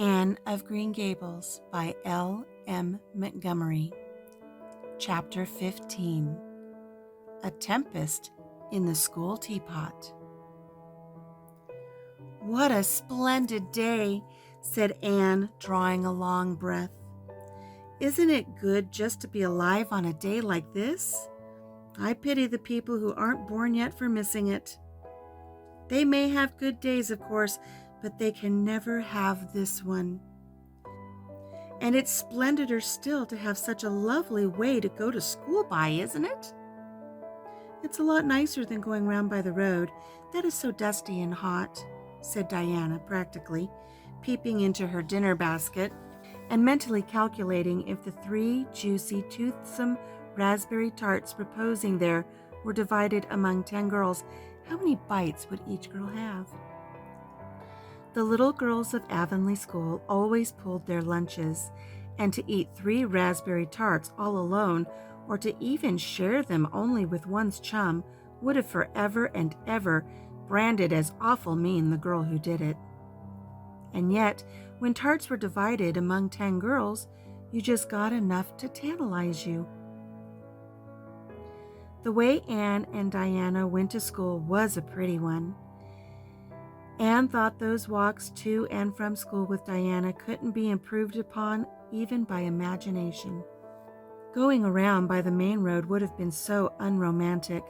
Anne of Green Gables by L. M. Montgomery. Chapter 15. A Tempest in the School Teapot. "What a splendid day," said Anne, drawing a long breath. "Isn't it good just to be alive on a day like this? I pity the people who aren't born yet for missing it. They may have good days, of course, but they can never have this one. And it's splendider still to have such a lovely way to go to school by, isn't it?" "It's a lot nicer than going round by the road. That is so dusty and hot," said Diana practically, peeping into her dinner basket and mentally calculating if the 3 juicy, toothsome raspberry tarts reposing there were divided among 10 girls, how many bites would each girl have? The little girls of Avonlea School always pulled their lunches, and to eat 3 raspberry tarts all alone, or to even share them only with one's chum, would have forever and ever branded as awful mean the girl who did it. And yet, when tarts were divided among 10 girls, you just got enough to tantalize you. The way Anne and Diana went to school was a pretty one. Anne thought those walks to and from school with Diana couldn't be improved upon even by imagination. Going around by the main road would have been so unromantic,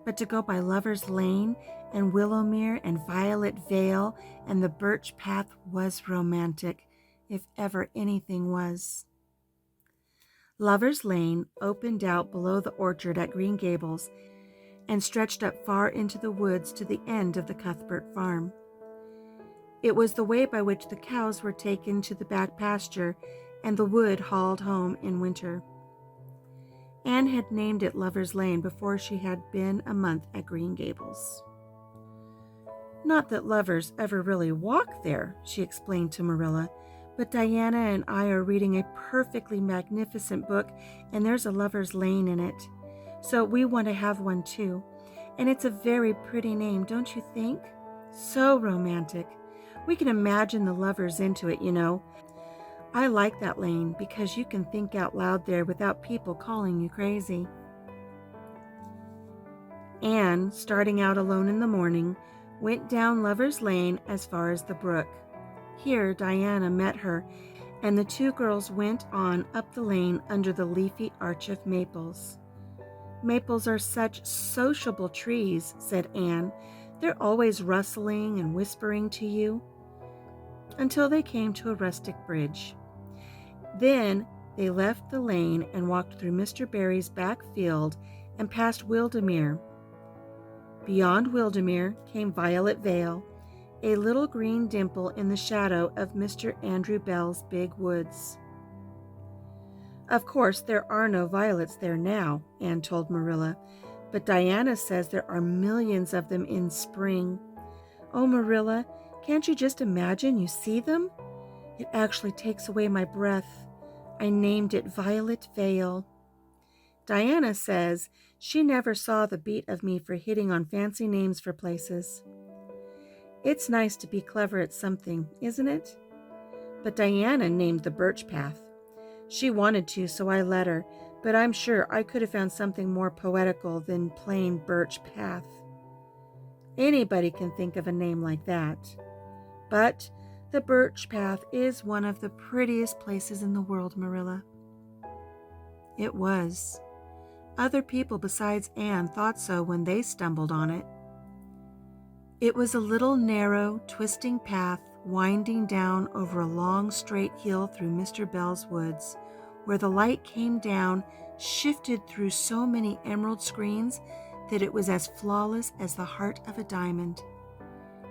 but to go by Lover's Lane and Willowmere and Violet Vale and the Birch Path was romantic, if ever anything was. Lover's Lane opened out below the orchard at Green Gables and stretched up far into the woods to the end of the Cuthbert farm. It was the way by which the cows were taken to the back pasture and the wood hauled home in winter. Anne had named it Lover's Lane before she had been a month at Green Gables. "Not that lovers ever really walk there," she explained to Marilla, "but Diana and I are reading a perfectly magnificent book, and there's a Lover's Lane in it. So we want to have one too. And it's a very pretty name, don't you think? So romantic. We can imagine the lovers into it, you know. I like that lane because you can think out loud there without people calling you crazy." Anne, starting out alone in the morning, went down Lover's Lane as far as the brook. Here Diana met her, and the 2 girls went on up the lane under the leafy arch of maples. "Maples are such sociable trees," said Anne. "They're always rustling and whispering to you," until they came to a rustic bridge. Then they left the lane and walked through Mr. Barry's back field and past Wildermere. Beyond Wildermere came Violet Vale, a little green dimple in the shadow of Mr. Andrew Bell's big woods. "Of course, there are no violets there now," Anne told Marilla, "but Diana says there are millions of them in spring. Oh, Marilla, can't you just imagine you see them? It actually takes away my breath. I named it Violet Vale. Diana says she never saw the beat of me for hitting on fancy names for places. It's nice to be clever at something, isn't it? But Diana named the Birch Path. She wanted to, so I let her, but I'm sure I could have found something more poetical than plain Birch Path. Anybody can think of a name like that. But the Birch Path is one of the prettiest places in the world, Marilla." It was. Other people besides Anne thought so when they stumbled on it. It was a little narrow, twisting path winding down over a long, straight hill through Mr. Bell's woods, where the light came down, shifted through so many emerald screens that it was as flawless as the heart of a diamond.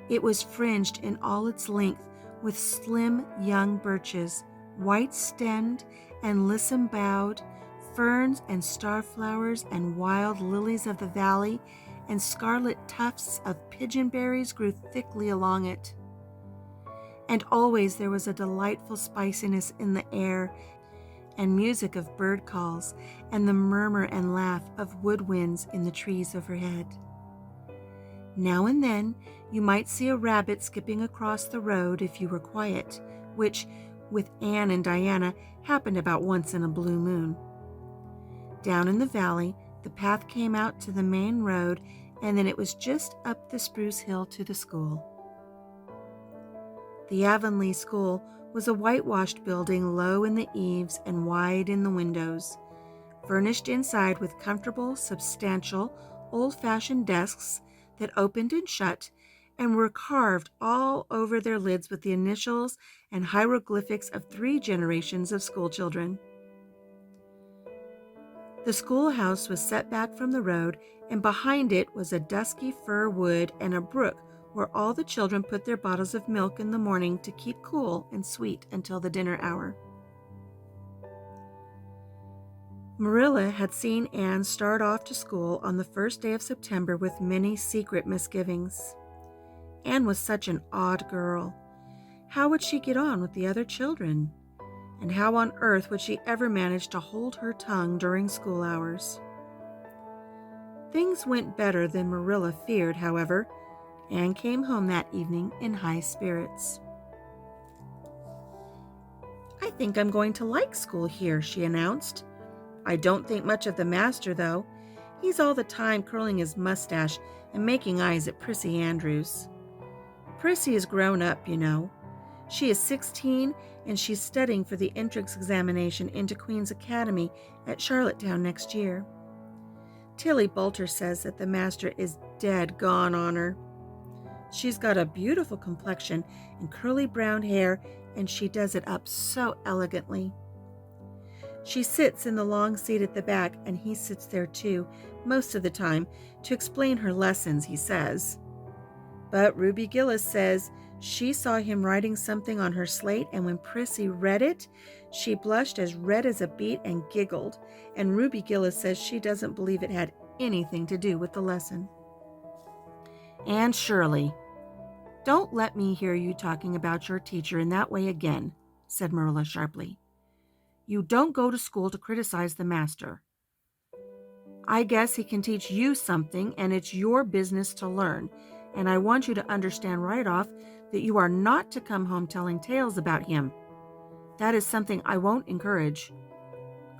It was fringed in all its length with slim young birches, white-stemmed and lissom-boughed, ferns and starflowers and wild lilies of the valley, and scarlet tufts of pigeonberries grew thickly along it. And always there was a delightful spiciness in the air, and music of bird calls, and the murmur and laugh of woodwinds in the trees overhead. Now and then you might see a rabbit skipping across the road if you were quiet, which, with Anne and Diana, happened about once in a blue moon. Down in the valley, the path came out to the main road, and then it was just up the spruce hill to the school. The Avonlea School was a whitewashed building, low in the eaves and wide in the windows, furnished inside with comfortable, substantial, old-fashioned desks that opened and shut and were carved all over their lids with the initials and hieroglyphics of 3 generations of schoolchildren. The schoolhouse was set back from the road, and behind it was a dusky fir wood and a brook where all the children put their bottles of milk in the morning to keep cool and sweet until the dinner hour. Marilla had Anne Anne start off to school on the first day of September with many secret misgivings. Anne was such an odd girl. How would she get on with the other children? And how on earth would she ever manage to hold her tongue during school hours? Things went better than Marilla feared, however. Anne came home that evening in high spirits. "I think I'm going to like school here," she announced. "I don't think much of the master, though. He's all the time curling his mustache and making eyes at Prissy Andrews. Prissy is grown up, you know. She is 16, and she's studying for the entrance examination into Queen's Academy at Charlottetown next year. Tilly Boulter says that the master is dead gone on her. She's got a beautiful complexion and curly brown hair, and she does it up so elegantly. She sits in the long seat at the back, and he sits there too, most of the time, to explain her lessons, he says. But Ruby Gillis says she saw him writing something on her slate, and when Prissy read it, she blushed as red as a beet and giggled, and Ruby Gillis says she doesn't believe it had anything to do with the lesson." "Anne Shirley, don't let me hear you talking about your teacher in that way again," said Marilla sharply. "You don't go to school to criticize the master. I guess he can teach you something, and it's your business to learn. And I want you to understand right off that you are not to come home telling tales about him. That is something I won't encourage.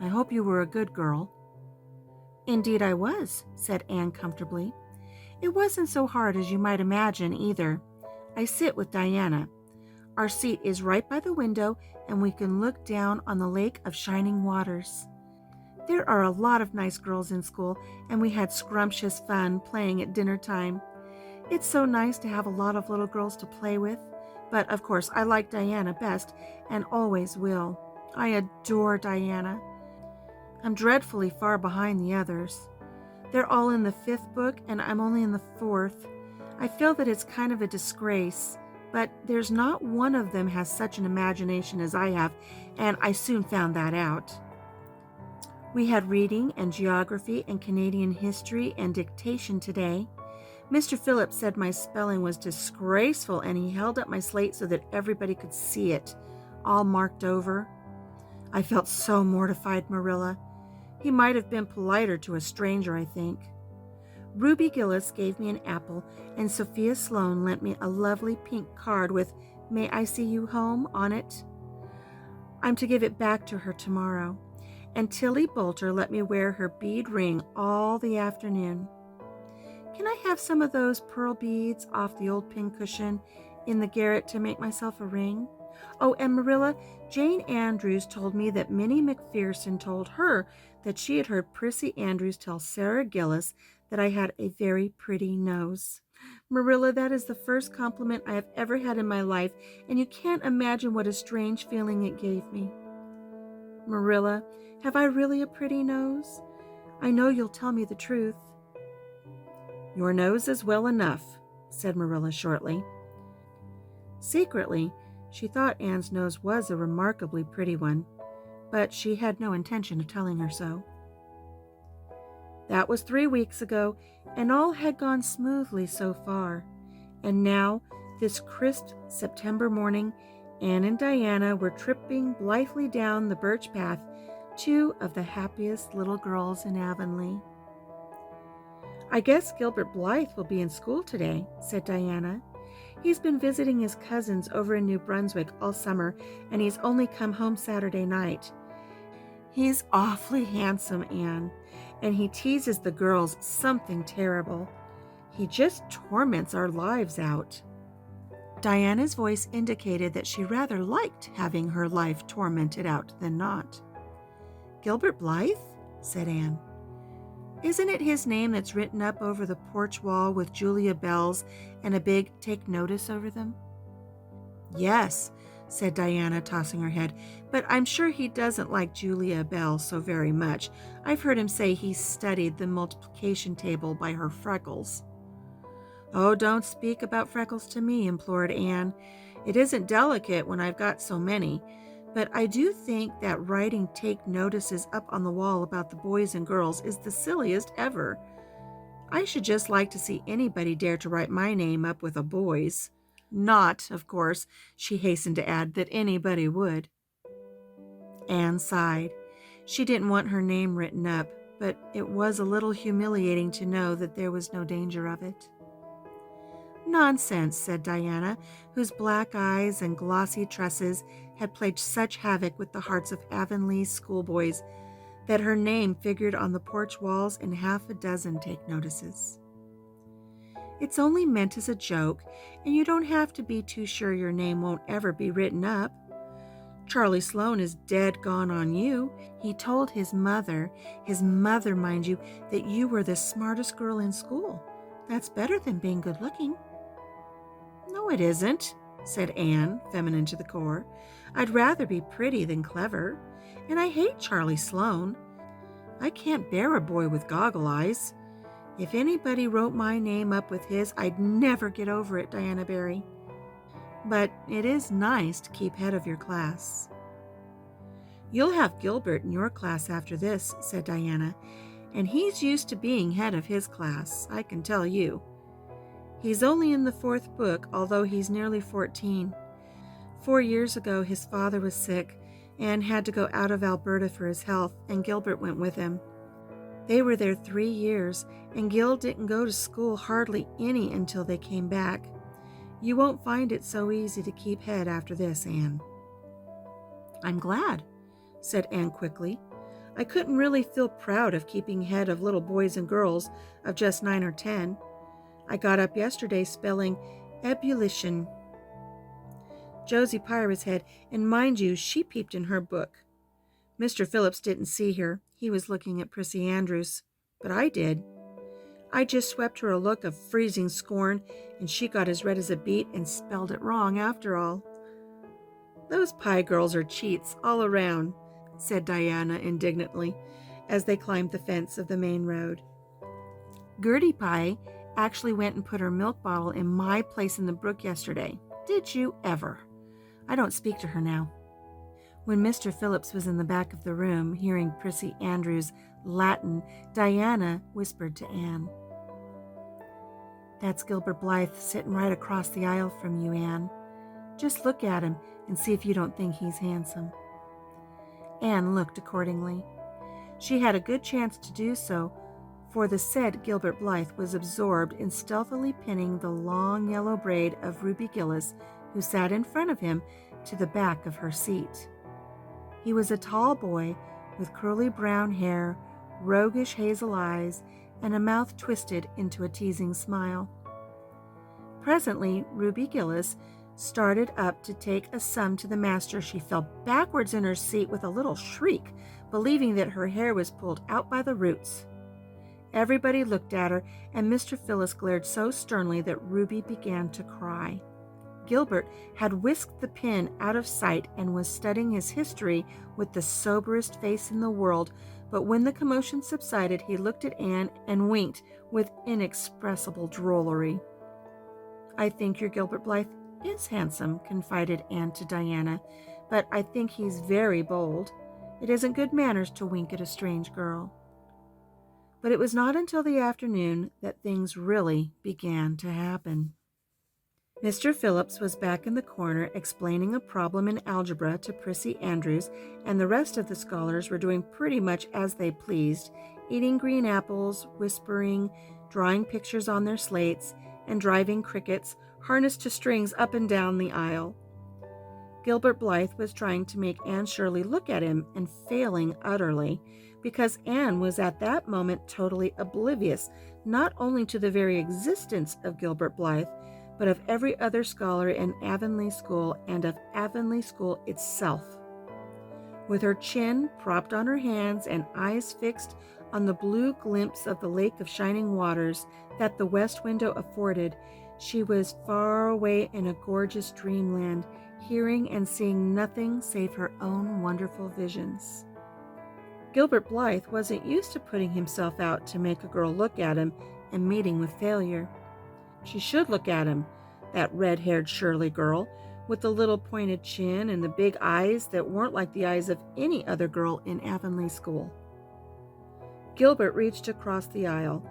I hope you were a good girl." "Indeed I was," said Anne comfortably. "It wasn't so hard as you might imagine, either. I sit with Diana. Our seat is right by the window, and we can look down on the lake of shining waters. There are a lot of nice girls in school, and we had scrumptious fun playing at dinner time. It's so nice to have a lot of little girls to play with, but of course I like Diana best and always will. I adore Diana. I'm dreadfully far behind the others. They're all in the 5th book, and I'm only in the 4th. I feel that it's kind of a disgrace, but there's not one of them has such an imagination as I have, and I soon found that out. We had reading and geography and Canadian history and dictation today. Mr. Phillips said my spelling was disgraceful, and he held up my slate so that everybody could see it, all marked over. I felt so mortified, Marilla. He might have been politer to a stranger, I think. Ruby Gillis gave me an apple, and Sophia Sloane lent me a lovely pink card with "May I see you home" on it. I'm to give it back to her tomorrow. And Tilly Boulter let me wear her bead ring all the afternoon. Can I have some of those pearl beads off the old pincushion in the garret to make myself a ring? Oh, and Marilla, Jane Andrews told me that Minnie McPherson told her that she had heard Prissy Andrews tell Sarah Gillis that I had a very pretty nose. Marilla, that is the first compliment I have ever had in my life, and you can't imagine what a strange feeling it gave me. Marilla, have I really a pretty nose? I know you'll tell me the truth. Your nose is well enough, said Marilla shortly. Secretly, she thought Anne's nose was a remarkably pretty one, but she had no intention of telling her so. That was 3 weeks ago, and all had gone smoothly so far. And now, this crisp September morning, Anne and Diana were tripping blithely down the birch path, 2 of the happiest little girls in Avonlea. I guess Gilbert Blythe will be in school today, said Diana. He's been visiting his cousins over in New Brunswick all summer, and he's only come home Saturday night. He's awfully handsome, Anne, and he teases the girls something terrible. He just torments our lives out. Diana's voice indicated that she rather liked having her life tormented out than not. Gilbert Blythe? Said Anne. Isn't it his name that's written up over the porch wall with Julia bells and a big "take notice" over them? Yes, said Diana, tossing her head, but I'm sure he doesn't like Julia Bell so very much. I've heard him say he studied the multiplication table by her freckles. Oh, don't speak about freckles to me, implored Anne. It isn't delicate when I've got so many, but I do think that writing take notices up on the wall about the boys and girls is the silliest ever. I should just like to see anybody dare to write my name up with a boy's. Not, of course, she hastened to add, that anybody would. Anne sighed. She didn't want her name written up, but it was a little humiliating to know that there was no danger of it. Nonsense, said Diana, whose black eyes and glossy tresses had played such havoc with the hearts of Avonlea's schoolboys that her name figured on the porch walls in half a dozen take notices. It's only meant as a joke, and you don't have to be too sure your name won't ever be written up. Charlie Sloane is dead gone on you. He told his mother, mind you, that you were the smartest girl in school. That's better than being good looking. No, it isn't, said Anne, feminine to the core. I'd rather be pretty than clever, and I hate Charlie Sloane. I can't bear a boy with goggle eyes. If anybody wrote my name up with his, I'd never get over it, Diana Barry. But it is nice to keep head of your class. You'll have Gilbert in your class after this, said Diana, and he's used to being head of his class, I can tell you. He's only in the 4th book, although he's nearly 14. 4 years ago, his father was sick and had to go out of Alberta for his health, and Gilbert went with him. They were there 3 years, and Gil didn't go to school hardly any until they came back. You won't find it so easy to keep head after this, Anne. I'm glad, said Anne quickly. I couldn't really feel proud of keeping head of little boys and girls of just 9 or 10. I got up yesterday spelling ebullition. Josie Pyra's head, and mind you, she peeped in her book. Mr. Phillips didn't see her. He was looking at Prissy Andrews, but I did. I just swept her a look of freezing scorn, and she got as red as a beet and spelled it wrong after all. Those Pye girls are cheats all around, said Diana indignantly, as they climbed the fence of the main road. Gertie Pye actually went and put her milk bottle in my place in the brook yesterday. Did you ever? I don't speak to her now. When Mr. Phillips was in the back of the room, hearing Prissy Andrews' Latin, Diana whispered to Anne, That's Gilbert Blythe sitting right across the aisle from you, Anne. Just look at him and see if you don't think he's handsome. Anne looked accordingly. She had a good chance to do so, for the said Gilbert Blythe was absorbed in stealthily pinning the long yellow braid of Ruby Gillis, who sat in front of him, to the back of her seat. He was a tall boy with curly brown hair, roguish hazel eyes, and a mouth twisted into a teasing smile. Presently, Ruby Gillis started up to take a sum to the master. She fell backwards in her seat with a little shriek, believing that her hair was pulled out by the roots. Everybody looked at her, and Mr. Phillips glared so sternly that Ruby began to cry. Gilbert had whisked the pin out of sight and was studying his history with the soberest face in the world, but when the commotion subsided, he looked at Anne and winked with inexpressible drollery. I think your Gilbert Blythe is handsome, confided Anne to Diana, but I think he's very bold. It isn't good manners to wink at a strange girl. But it was not until the afternoon that things really began to happen. Mr. Phillips was back in the corner explaining a problem in algebra to Prissy Andrews, and the rest of the scholars were doing pretty much as they pleased, eating green apples, whispering, drawing pictures on their slates and driving crickets harnessed to strings up and down the aisle. Gilbert Blythe was trying to make Anne Shirley look at him and failing utterly, because Anne was at that moment totally oblivious not only to the very existence of Gilbert Blythe, but of every other scholar in Avonlea School and of Avonlea School itself. With her chin propped on her hands and eyes fixed on the blue glimpse of the lake of shining waters that the west window afforded, she was far away in a gorgeous dreamland, hearing and seeing nothing save her own wonderful visions. Gilbert Blythe wasn't used to putting himself out to make a girl look at him and meeting with failure. She should look at him, that red-haired Shirley girl, with the little pointed chin and the big eyes that weren't like the eyes of any other girl in Avonlea School. Gilbert reached across the aisle,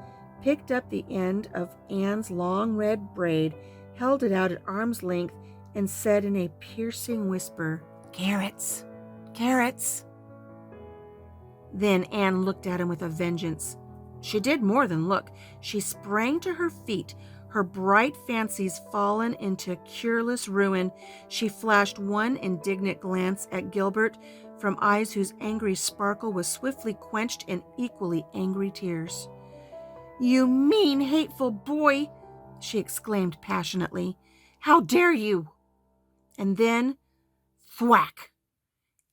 picked up the end of Anne's long red braid, held it out at arm's length, and said in a piercing whisper, "Carrots! Carrots!" Then Anne looked at him with a vengeance. She did more than look. She sprang to her feet, her bright fancies fallen into cureless ruin. She flashed one indignant glance at Gilbert from eyes whose angry sparkle was swiftly quenched in equally angry tears. "You mean, hateful boy!" she exclaimed passionately. "How dare you!" And then, thwack!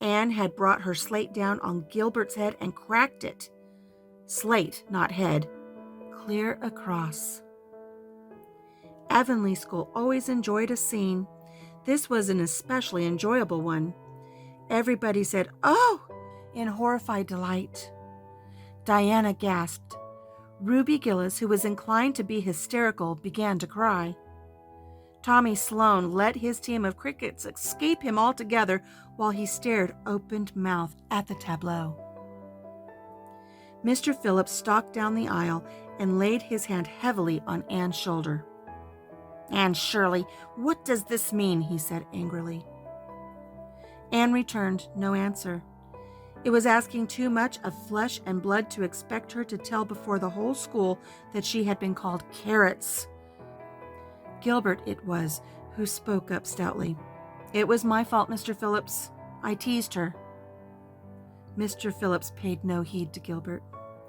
Anne had brought her slate down on Gilbert's head and cracked it. Slate, not head. Clear across. Avonlea School always enjoyed a scene. This was an especially enjoyable one. Everybody said, "Oh!" in horrified delight. Diana gasped. Ruby Gillis, who was inclined to be hysterical, began to cry. Tommy Sloane let his team of crickets escape him altogether while he stared open-mouthed at the tableau. Mr. Phillips stalked down the aisle and laid his hand heavily on Anne's shoulder. "Anne Shirley, what does this mean?" he said angrily. Anne returned no answer. It was asking too much of flesh and blood to expect her to tell before the whole school that she had been called carrots. Gilbert it was who spoke up stoutly. "It was my fault, Mr. Phillips. I teased her." Mr. Phillips paid no heed to Gilbert.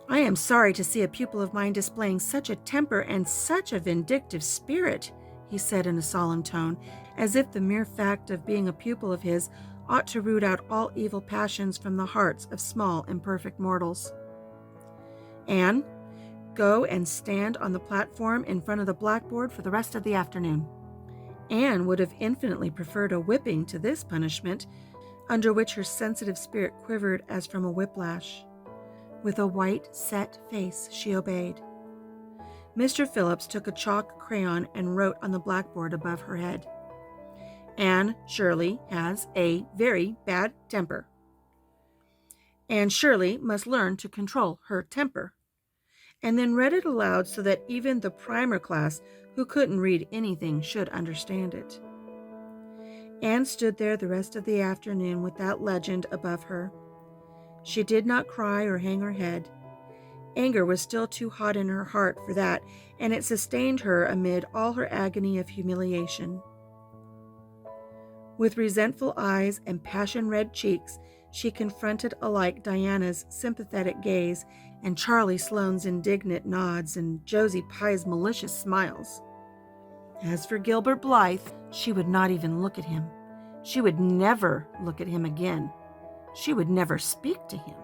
"I am sorry to see a pupil of mine displaying such a temper and such a vindictive spirit," he said in a solemn tone, as if the mere fact of being a pupil of his ought to root out all evil passions from the hearts of small imperfect mortals. "Anne, go and stand on the platform in front of the blackboard for the rest of the afternoon." Anne would have infinitely preferred a whipping to this punishment, under which her sensitive spirit quivered as from a whiplash. With a white, set face, she obeyed. Mr. Phillips took a chalk crayon and wrote on the blackboard above her head, "Anne Shirley has a very bad temper. Anne Shirley must learn to control her temper," and then read it aloud so that even the primer class, who couldn't read anything, should understand it. Anne stood there the rest of the afternoon with that legend above her. She did not cry or hang her head. Anger was still too hot in her heart for that, and it sustained her amid all her agony of humiliation. With resentful eyes and passion-red cheeks, she confronted alike Diana's sympathetic gaze and Charlie Sloane's indignant nods and Josie Pye's malicious smiles. As for Gilbert Blythe, she would not even look at him. She would never look at him again. She would never speak to him.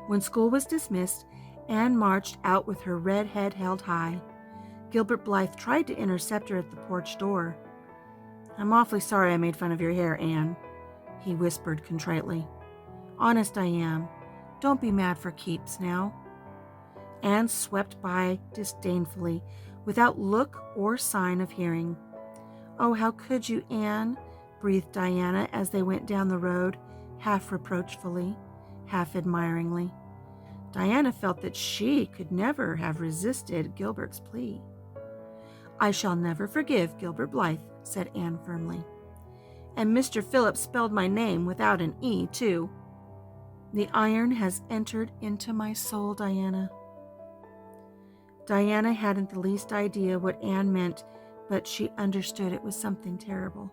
When school was dismissed, Anne marched out with her red head held high. Gilbert Blythe tried to intercept her at the porch door. "I'm awfully sorry I made fun of your hair, Anne," he whispered contritely. "Honest I am. Don't be mad for keeps now." Anne swept by disdainfully, without look or sign of hearing. "Oh, how could you, Anne?" breathed Diana as they went down the road, half reproachfully, half admiringly. Diana felt that she could never have resisted Gilbert's plea. "I shall never forgive Gilbert Blythe," said Anne firmly. "And Mr. Phillips spelled my name without an E, too. The iron has entered into my soul, Diana." Diana hadn't the least idea what Anne meant, but she understood it was something terrible.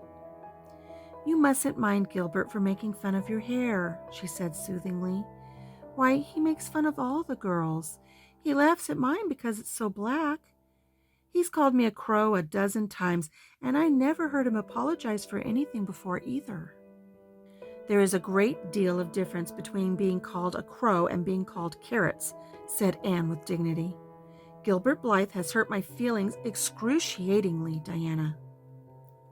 "You mustn't mind Gilbert for making fun of your hair," she said soothingly. "Why, he makes fun of all the girls. He laughs at mine because it's so black. He's called me a crow a dozen times, and I never heard him apologize for anything before either." "There is a great deal of difference between being called a crow and being called carrots," said Anne with dignity. "Gilbert Blythe has hurt my feelings excruciatingly, Diana."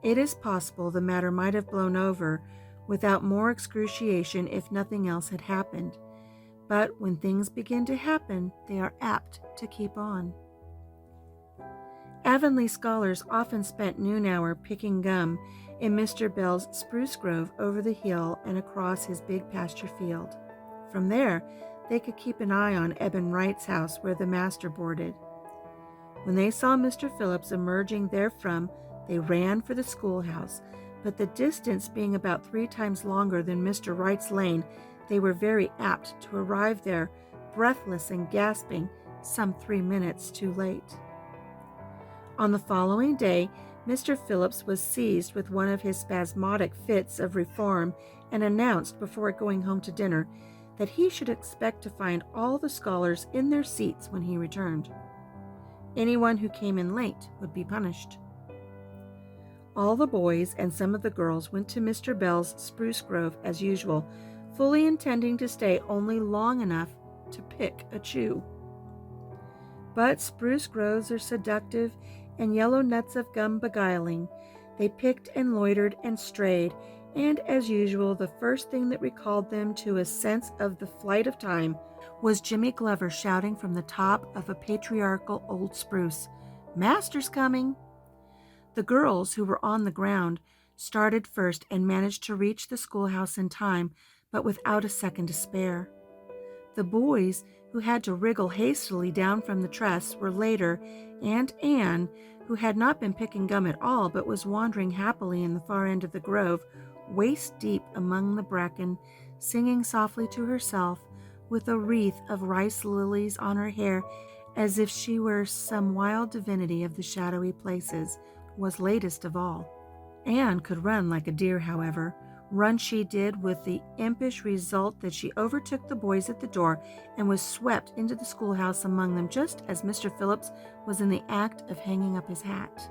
It is possible the matter might have blown over without more excruciation if nothing else had happened. But when things begin to happen, they are apt to keep on. Avonlea scholars often spent noon hour picking gum in Mr. Bell's spruce grove over the hill and across his big pasture field. From there, they could keep an eye on Eben Wright's house where the master boarded. When they saw Mr. Phillips emerging therefrom, they ran for the schoolhouse, but the distance being about 3 times longer than Mr. Wright's lane, they were very apt to arrive there, breathless and gasping, some 3 minutes too late. On the following day, Mr. Phillips was seized with one of his spasmodic fits of reform and announced before going home to dinner that he should expect to find all the scholars in their seats when he returned. Anyone who came in late would be punished. All the boys and some of the girls went to Mr. Bell's spruce grove as usual, fully intending to stay only long enough to pick a chew. But spruce groves are seductive and yellow nuts of gum beguiling. They picked and loitered and strayed, and as usual, the first thing that recalled them to a sense of the flight of time was Jimmy Glover shouting from the top of a patriarchal old spruce, "Master's coming!" The girls, who were on the ground, started first and managed to reach the schoolhouse in time, but without a second to spare. The boys, who had to wriggle hastily down from the truss, were later, and Anne, who had not been picking gum at all but was wandering happily in the far end of the grove, waist deep among the bracken, singing softly to herself, with a wreath of rice lilies on her hair, as if she were some wild divinity of the shadowy places, was latest of all. Anne could run like a deer, however. Run she did, with the impish result that she overtook the boys at the door and was swept into the schoolhouse among them just as Mr. Phillips was in the act of hanging up his hat.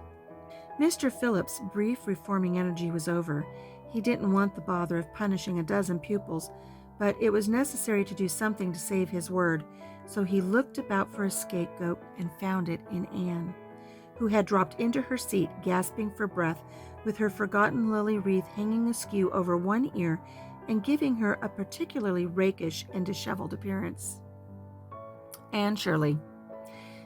Mr. Phillips' brief reforming energy was over. He didn't want the bother of punishing a dozen pupils, but it was necessary to do something to save his word, so he looked about for a scapegoat and found it in Anne, who had dropped into her seat, gasping for breath, with her forgotten lily wreath hanging askew over one ear and giving her a particularly rakish and disheveled appearance. "Anne Shirley,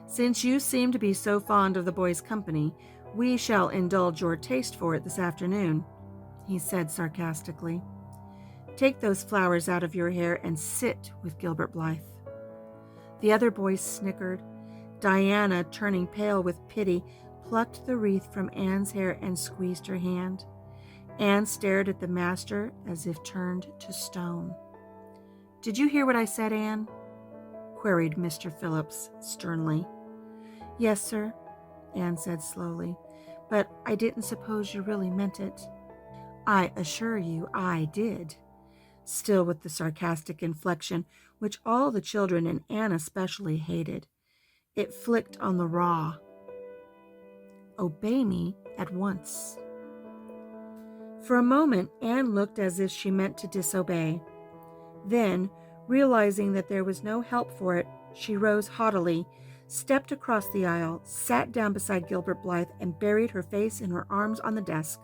since you seem to be so fond of the boys' company, we shall indulge your taste for it this afternoon," he said sarcastically. "Take those flowers out of your hair and sit with Gilbert Blythe." The other boys snickered. Diana, turning pale with pity, plucked the wreath from Anne's hair and squeezed her hand. Anne stared at the master as if turned to stone. "Did you hear what I said, Anne?" queried Mr. Phillips sternly. "Yes, sir," Anne said slowly, "but I didn't suppose you really meant it." "I assure you I did," still with the sarcastic inflection which all the children, and Anne especially, hated. It flicked on the raw. "Obey me at once." For a moment, Anne looked as if she meant to disobey. Then, realizing that there was no help for it, she rose haughtily, stepped across the aisle, sat down beside Gilbert Blythe, and buried her face in her arms on the desk.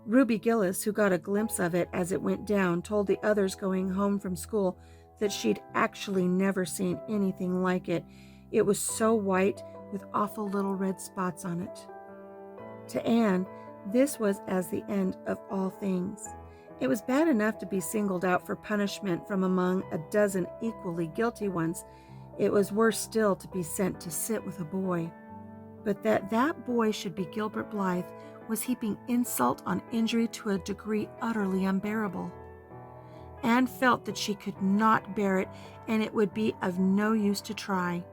Ruby Gillis, who got a glimpse of it as it went down, told the others going home from school that she'd actually never seen anything like it. It was so white, with awful little red spots on it. To Anne, this was as the end of all things. It was bad enough to be singled out for punishment from among a dozen equally guilty ones. It was worse still to be sent to sit with a boy. But that boy should be Gilbert Blythe was heaping insult on injury to a degree utterly unbearable. Anne felt that she could not bear it, and it would be of no use to try.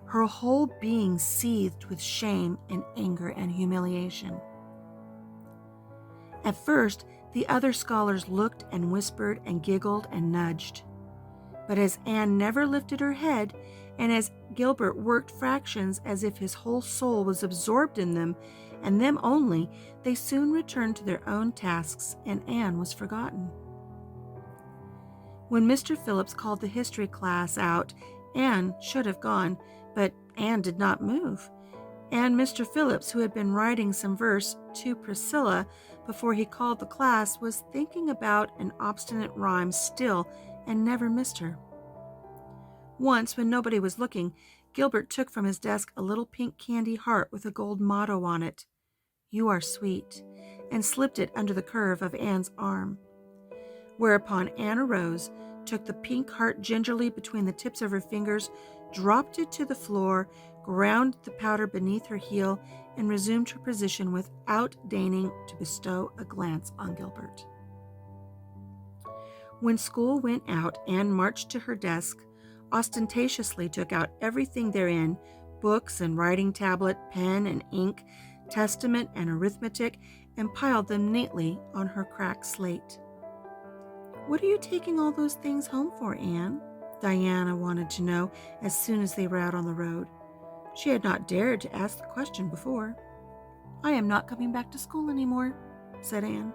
Her whole being seethed with shame and anger and humiliation. At first, the other scholars looked and whispered and giggled and nudged. But as Anne never lifted her head, and as Gilbert worked fractions as if his whole soul was absorbed in them, and them only, they soon returned to their own tasks, and Anne was forgotten. When Mr. Phillips called the history class out, Anne should have gone, but Anne did not move. And Mr. Phillips, who had been writing some verse to Priscilla before he called the class, was thinking about an obstinate rhyme still and never missed her. Once, when nobody was looking, Gilbert took from his desk a little pink candy heart with a gold motto on it, "You are sweet," and slipped it under the curve of Anne's arm. Whereupon Anne arose, took the pink heart gingerly between the tips of her fingers, dropped it to the floor, ground the powder beneath her heel, and resumed her position without deigning to bestow a glance on Gilbert. When school went out, Anne marched to her desk, ostentatiously took out everything therein, books and writing tablet, pen and ink, testament and arithmetic, and piled them neatly on her cracked slate. "What are you taking all those things home for, Anne?" Diana wanted to know as soon as they were out on the road. She had not dared to ask the question before. "I am not coming back to school anymore," said Anne.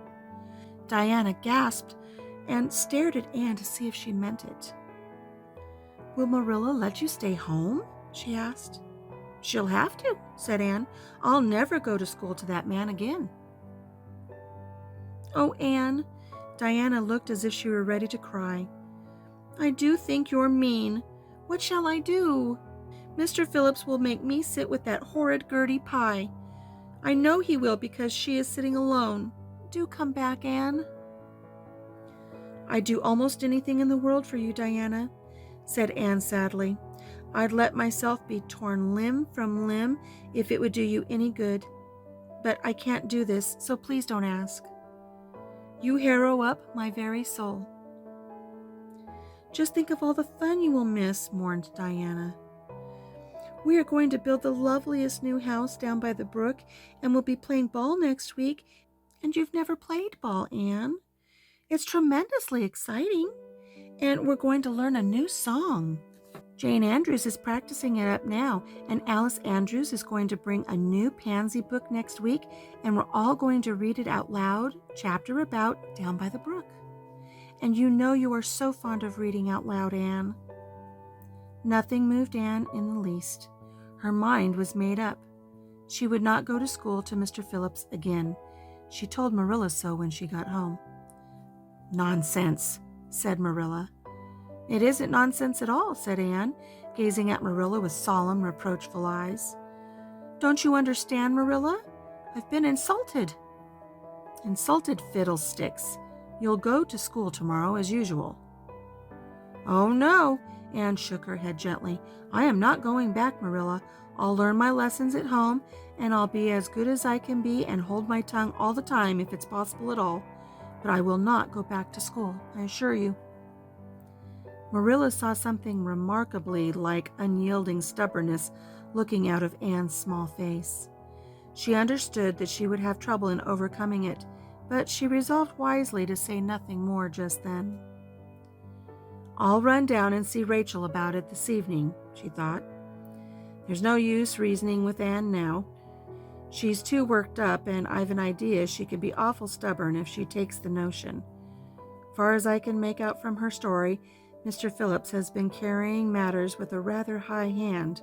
Diana gasped and stared at Anne to see if she meant it. "Will Marilla let you stay home?" she asked. "She'll have to," said Anne. "I'll never go to school to that man again." "Oh, Anne," Diana looked as if she were ready to cry. "I do think you're mean. What shall I do? Mr. Phillips will make me sit with that horrid Gertie Pye. I know he will because she is sitting alone. Do come back, Anne." "I'd do almost anything in the world for you, Diana," said Anne sadly. "I'd let myself be torn limb from limb if it would do you any good. But I can't do this, so please don't ask. You harrow up my very soul." "Just think of all the fun you will miss," mourned Diana. "We are going to build the loveliest new house down by the brook, and we'll be playing ball next week. And you've never played ball, Anne. It's tremendously exciting. And we're going to learn a new song. Jane Andrews is practicing it up now, and Alice Andrews is going to bring a new Pansy book next week, and we're all going to read it out loud, chapter about Down by the Brook. And you know you are so fond of reading out loud, Anne." Nothing moved Anne in the least. Her mind was made up. She would not go to school to Mr. Phillips again. She told Marilla so when she got home. "Nonsense," said Marilla. "It isn't nonsense at all," said Anne, gazing at Marilla with solemn, reproachful eyes. "Don't you understand, Marilla? I've been insulted." "Insulted fiddlesticks. You'll go to school tomorrow as usual." "Oh, no," Anne shook her head gently. "I am not going back, Marilla. I'll learn my lessons at home, and I'll be as good as I can be and hold my tongue all the time if it's possible at all. But I will not go back to school, I assure you." Marilla saw something remarkably like unyielding stubbornness looking out of Anne's small face. She understood that she would have trouble in overcoming it, but she resolved wisely to say nothing more just then. "I'll run down and see Rachel about it this evening," she thought. "There's no use reasoning with Anne now. She's too worked up, and I've an idea she could be awful stubborn if she takes the notion. Far as I can make out from her story, Mr. Phillips has been carrying matters with a rather high hand,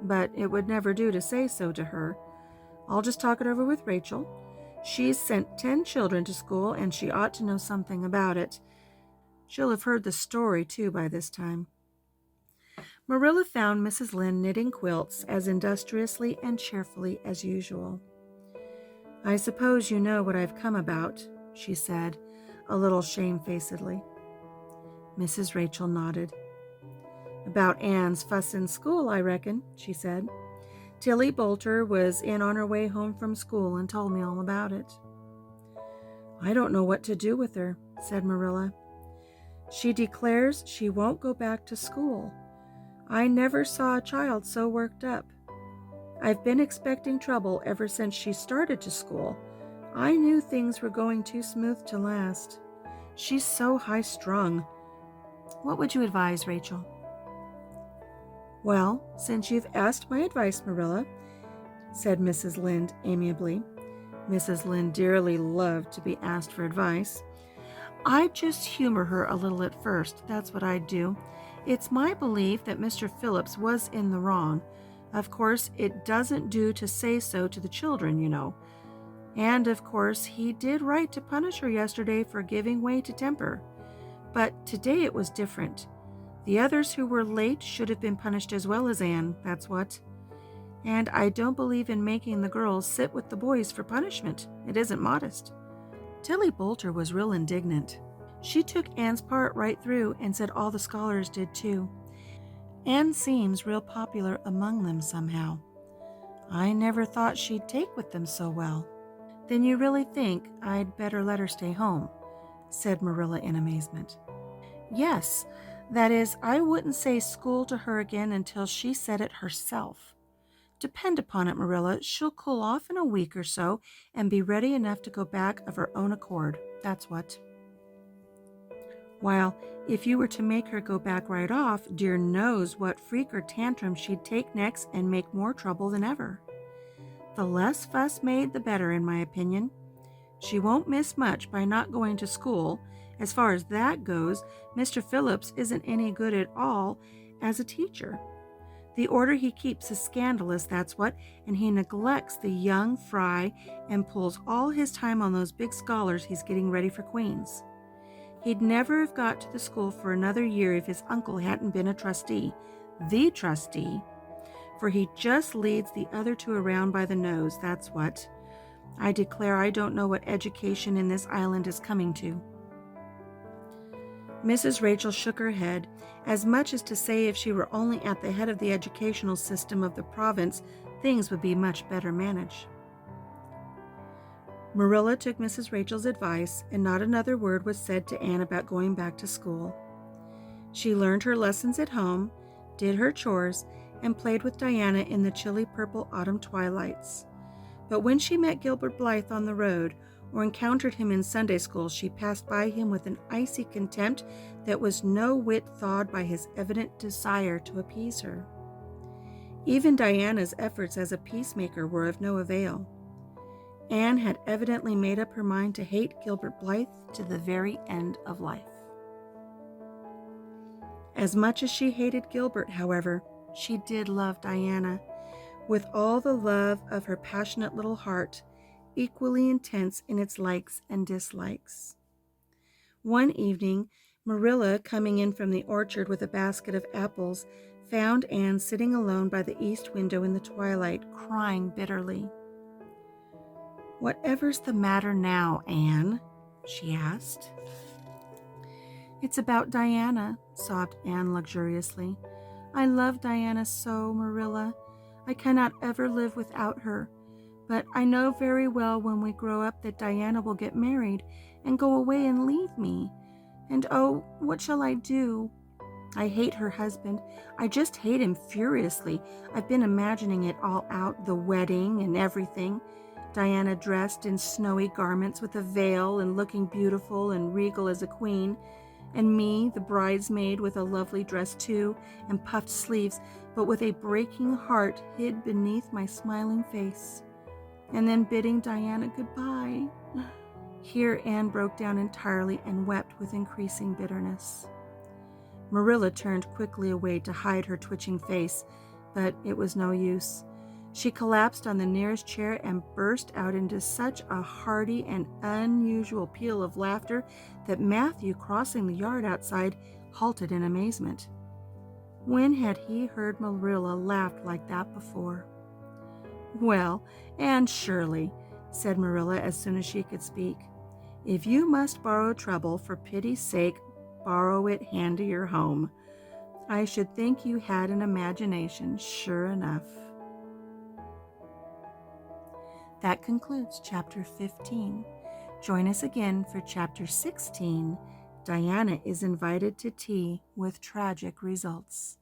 but it would never do to say so to her. I'll just talk it over with Rachel. She's sent 10 children to school, and she ought to know something about it. She'll have heard the story, too, by this time." Marilla found Mrs. Lynde knitting quilts as industriously and cheerfully as usual. "I suppose you know what I've come about," she said, a little shamefacedly. Mrs. Rachel nodded. "About Anne's fuss in school, I reckon," she said. "Tilly Boulter was in on her way home from school and told me all about it." "I don't know what to do with her," said Marilla. "She declares she won't go back to school. I never saw a child so worked up. I've been expecting trouble ever since she started to school. I knew things were going too smooth to last. She's so high-strung. What would you advise, Rachel?" "Well, since you've asked my advice, Marilla," said Mrs. Lynde amiably. Mrs. Lynde dearly loved to be asked for advice. "I'd just humor her a little at first, that's what I'd do. It's my belief that Mr. Phillips was in the wrong. Of course, it doesn't do to say so to the children, you know. And of course, he did right to punish her yesterday for giving way to temper. But today it was different. The others who were late should have been punished as well as Anne, that's what. And I don't believe in making the girls sit with the boys for punishment. It isn't modest." Tilly Boulter was real indignant. She took Anne's part right through and said all the scholars did too. Anne seems real popular among them somehow. I never thought she'd take with them so well. "Then you really think I'd better let her stay home?" said Marilla in amazement. "Yes, that is, I wouldn't say school to her again until she said it herself. Depend upon it, Marilla, she'll cool off in a week or so and be ready enough to go back of her own accord. That's what. While if you were to make her go back right off, dear knows what freak or tantrum she'd take next and make more trouble than ever. The less fuss made, the better, in my opinion. She won't miss much by not going to school. As far as that goes, Mr. Phillips isn't any good at all as a teacher. The order he keeps is scandalous, that's what, and he neglects the young fry and pulls all his time on those big scholars he's getting ready for Queen's. He'd never have got to the school for another year if his uncle hadn't been a trustee, the trustee, for he just leads the other two around by the nose, that's what. I declare I don't know what education in this island is coming to." Mrs. Rachel shook her head, as much as to say if she were only at the head of the educational system of the province, things would be much better managed. Marilla took Mrs. Rachel's advice, and not another word was said to Anne about going back to school. She learned her lessons at home, did her chores, and played with Diana in the chilly purple autumn twilights. But when she met Gilbert Blythe on the road, or encountered him in Sunday school, she passed by him with an icy contempt that was no whit thawed by his evident desire to appease her. Even Diana's efforts as a peacemaker were of no avail. Anne had evidently made up her mind to hate Gilbert Blythe to the very end of life. As much as she hated Gilbert, however, she did love Diana, with all the love of her passionate little heart, equally intense in its likes and dislikes. One evening, Marilla, coming in from the orchard with a basket of apples, found Anne sitting alone by the east window in the twilight, crying bitterly. "Whatever's the matter now, Anne?" she asked. "It's about Diana," sobbed Anne luxuriously. "I love Diana so, Marilla. I cannot ever live without her. But I know very well when we grow up that Diana will get married and go away and leave me. And oh, what shall I do? I hate her husband. I just hate him furiously. I've been imagining it all out, the wedding and everything. Diana dressed in snowy garments with a veil and looking beautiful and regal as a queen. And me, the bridesmaid, with a lovely dress too, and puffed sleeves, but with a breaking heart hid beneath my smiling face. And then bidding Diana goodbye." Here Anne broke down entirely and wept with increasing bitterness. Marilla turned quickly away to hide her twitching face, but it was no use. She collapsed on the nearest chair and burst out into such a hearty and unusual peal of laughter that Matthew, crossing the yard outside, halted in amazement. When had he heard Marilla laugh like that before? "Well, Anne Shirley," said Marilla as soon as she could speak, "if you must borrow trouble, for pity's sake, borrow it handier home. I should think you had an imagination, sure enough." That concludes Chapter 15. Join us again for Chapter 16. Diana is invited to tea with tragic results.